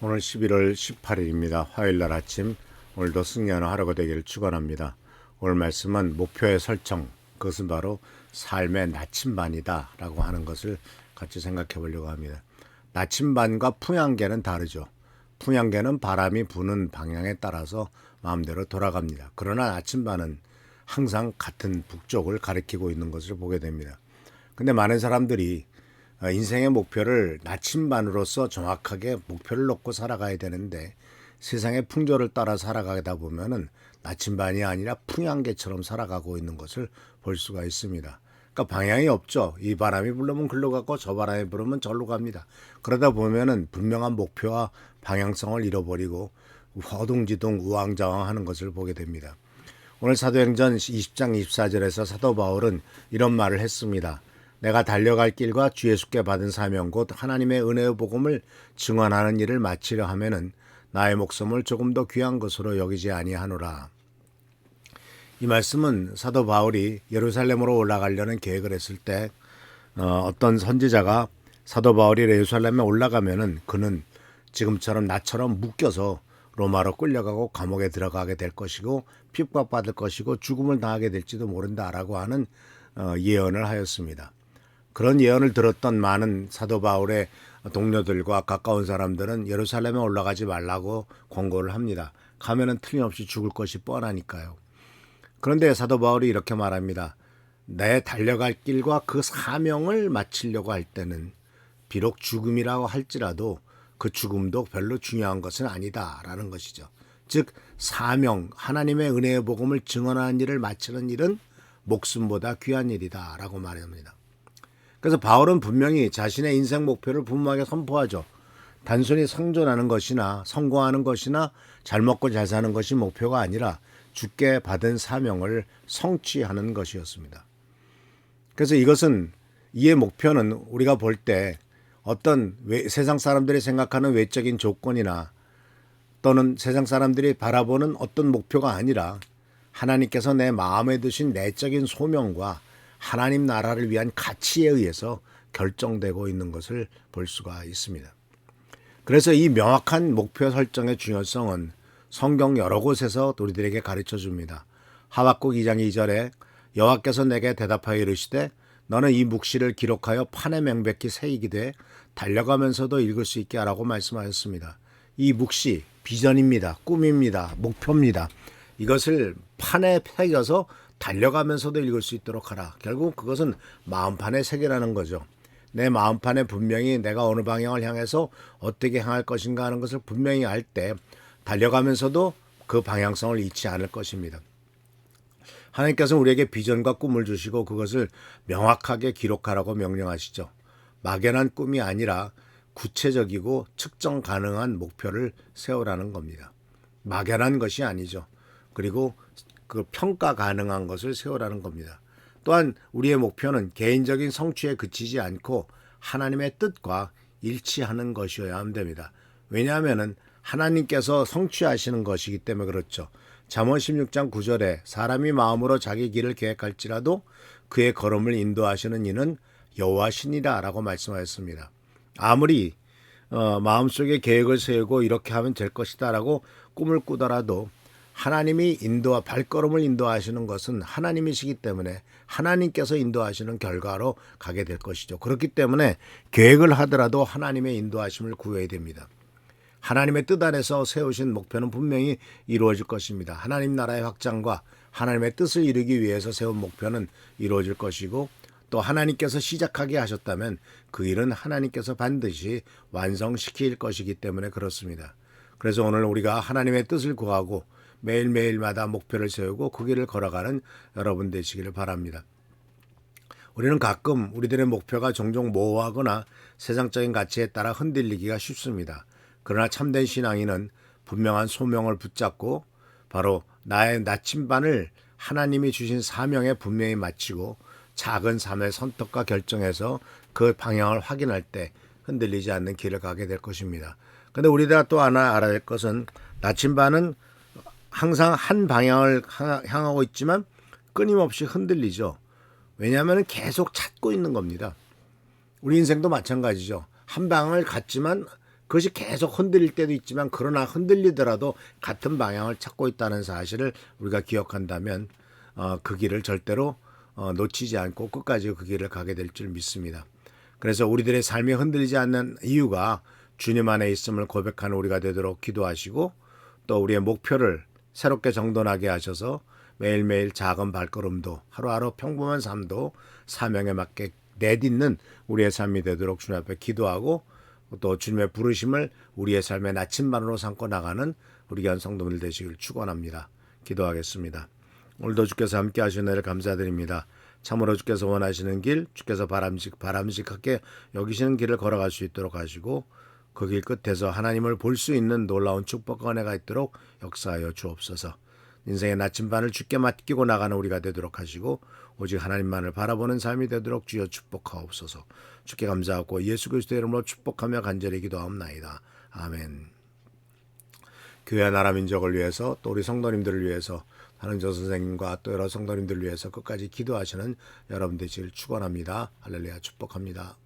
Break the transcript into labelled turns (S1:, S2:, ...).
S1: 오늘 11월 18일입니다. 화요일날 아침, 오늘도 승리하는 하루가 되기를 축원합니다. 오늘 말씀은 목표의 설정, 그것은 바로 삶의 나침반이다 라고 하는 것을 같이 생각해 보려고 합니다. 나침반과 풍향계는 다르죠. 풍향계는 바람이 부는 방향에 따라서 마음대로 돌아갑니다. 그러나 나침반은 항상 같은 북쪽을 가리키고 있는 것을 보게 됩니다. 근데 많은 사람들이 인생의 목표를 나침반으로서 정확하게 목표를 놓고 살아가야 되는데 세상의 풍조를 따라 살아가다 보면은 나침반이 아니라 풍향계처럼 살아가고 있는 것을 볼 수가 있습니다. 그러니까 방향이 없죠. 이 바람이 불면 글로 가고 저 바람이 불면 절로 갑니다. 그러다 보면은 분명한 목표와 방향성을 잃어버리고 허둥지둥 우왕좌왕하는 것을 보게 됩니다. 오늘 사도행전 20장 24절에서 사도 바울은 이런 말을 했습니다. 내가 달려갈 길과 주 예수께 받은 사명 곧 하나님의 은혜의 복음을 증언하는 일을 마치려 하면은 나의 목숨을 조금 더 귀한 것으로 여기지 아니하노라. 이 말씀은 사도 바울이 예루살렘으로 올라가려는 계획을 했을 때 어떤 선지자가 사도 바울이 예루살렘에 올라가면은 그는 지금처럼 나처럼 묶여서 로마로 끌려가고 감옥에 들어가게 될 것이고 핍박받을 것이고 죽음을 당하게 될지도 모른다라고 하는 예언을 하였습니다. 그런 예언을 들었던 많은 사도 바울의 동료들과 가까운 사람들은 예루살렘에 올라가지 말라고 권고를 합니다. 가면은 틀림없이 죽을 것이 뻔하니까요. 그런데 사도 바울이 이렇게 말합니다. 내 달려갈 길과 그 사명을 마치려고 할 때는 비록 죽음이라고 할지라도 그 죽음도 별로 중요한 것은 아니다라는 것이죠. 즉 사명, 하나님의 은혜의 복음을 증언하는 일을 마치는 일은 목숨보다 귀한 일이다라고 말합니다. 그래서 바울은 분명히 자신의 인생 목표를 분명하게 선포하죠. 단순히 생존하는 것이나 성공하는 것이나 잘 먹고 잘 사는 것이 목표가 아니라 주께 받은 사명을 성취하는 것이었습니다. 그래서 이것은 이의 목표는 우리가 볼 때 어떤 세상 사람들이 생각하는 외적인 조건이나 또는 세상 사람들이 바라보는 어떤 목표가 아니라 하나님께서 내 마음에 두신 내적인 소명과 하나님 나라를 위한 가치에 의해서 결정되고 있는 것을 볼 수가 있습니다. 그래서 이 명확한 목표 설정의 중요성은 성경 여러 곳에서 우리들에게 가르쳐 줍니다. 하박국 2장 2절에 여호와께서 내게 대답하여 이르시되 너는 이 묵시를 기록하여 판에 명백히 새기되 달려가면서도 읽을 수 있게 하라고 말씀하셨습니다. 이 묵시, 비전입니다. 꿈입니다. 목표입니다. 이것을 판에 새겨서 달려가면서도 읽을 수 있도록 하라. 결국 그것은 마음판에 새기라는 거죠. 내 마음판에 분명히 내가 어느 방향을 향해서 어떻게 향할 것인가 하는 것을 분명히 알 때 달려가면서도 그 방향성을 잃지 않을 것입니다. 하나님께서는 우리에게 비전과 꿈을 주시고 그것을 명확하게 기록하라고 명령하시죠. 막연한 꿈이 아니라 구체적이고 측정 가능한 목표를 세우라는 겁니다. 막연한 것이 아니죠. 그리고 그 평가 가능한 것을 세우라는 겁니다. 또한 우리의 목표는 개인적인 성취에 그치지 않고 하나님의 뜻과 일치하는 것이어야 됩니다. 왜냐하면 하나님께서 성취하시는 것이기 때문에 그렇죠. 잠언 16장 9절에 사람이 마음으로 자기 길을 계획할지라도 그의 걸음을 인도하시는 이는 여호와시니라 라고 말씀하였습니다. 아무리 마음속에 계획을 세우고 이렇게 하면 될 것이다 라고 꿈을 꾸더라도 하나님이 발걸음을 인도하시는 것은 하나님이시기 때문에 하나님께서 인도하시는 결과로 가게 될 것이죠. 그렇기 때문에 계획을 하더라도 하나님의 인도하심을 구해야 됩니다. 하나님의 뜻 안에서 세우신 목표는 분명히 이루어질 것입니다. 하나님 나라의 확장과 하나님의 뜻을 이루기 위해서 세운 목표는 이루어질 것이고 또 하나님께서 시작하게 하셨다면 그 일은 하나님께서 반드시 완성시킬 것이기 때문에 그렇습니다. 그래서 오늘 우리가 하나님의 뜻을 구하고 매일매일마다 목표를 세우고 그 길을 걸어가는 여러분 되시기를 바랍니다. 우리는 가끔 우리들의 목표가 종종 모호하거나 세상적인 가치에 따라 흔들리기가 쉽습니다. 그러나 참된 신앙인은 분명한 소명을 붙잡고 바로 나의 나침반을 하나님이 주신 사명에 분명히 마치고 작은 삶의 선택과 결정에서 그 방향을 확인할 때 흔들리지 않는 길을 가게 될 것입니다. 근데 우리가 또 하나 알아야 될 것은 나침반은 항상 한 방향을 향하고 있지만 끊임없이 흔들리죠. 왜냐하면 계속 찾고 있는 겁니다. 우리 인생도 마찬가지죠. 한 방향을 갔지만 그것이 계속 흔들릴 때도 있지만 그러나 흔들리더라도 같은 방향을 찾고 있다는 사실을 우리가 기억한다면 그 길을 절대로 놓치지 않고 끝까지 그 길을 가게 될 줄 믿습니다. 그래서 우리들의 삶이 흔들리지 않는 이유가 주님 안에 있음을 고백하는 우리가 되도록 기도하시고 또 우리의 목표를 새롭게 정돈하게 하셔서 매일매일 작은 발걸음도 하루하루 평범한 삶도 사명에 맞게 내딛는 우리의 삶이 되도록 주님 앞에 기도하고 또 주님의 부르심을 우리의 삶의 나침반으로 삼고 나가는 우리 귀한 성도들 되시길 축원합니다. 기도하겠습니다. 오늘도 주께서 함께 하시는 은혜를 감사드립니다. 참으로 주께서 원하시는 길, 주께서 바람직하게 여기시는 길을 걸어갈 수 있도록 하시고 그 길 끝에서 하나님을 볼 수 있는 놀라운 축복과 은혜가 있도록 역사하여 주옵소서. 인생의 나침반을 주께 맡기고 나가는 우리가 되도록 하시고 오직 하나님만을 바라보는 삶이 되도록 주여 축복하옵소서. 주께 감사하고 예수 그리스도의 이름으로 축복하며 간절히 기도하옵나이다. 아멘. 교회 나라 민족을 위해서 또 우리 성도님들을 위해서 한은조 선생님과 또 여러 성도님들을 위해서 끝까지 기도하시는 여러분 되시길 축원합니다. 할렐루야 축복합니다.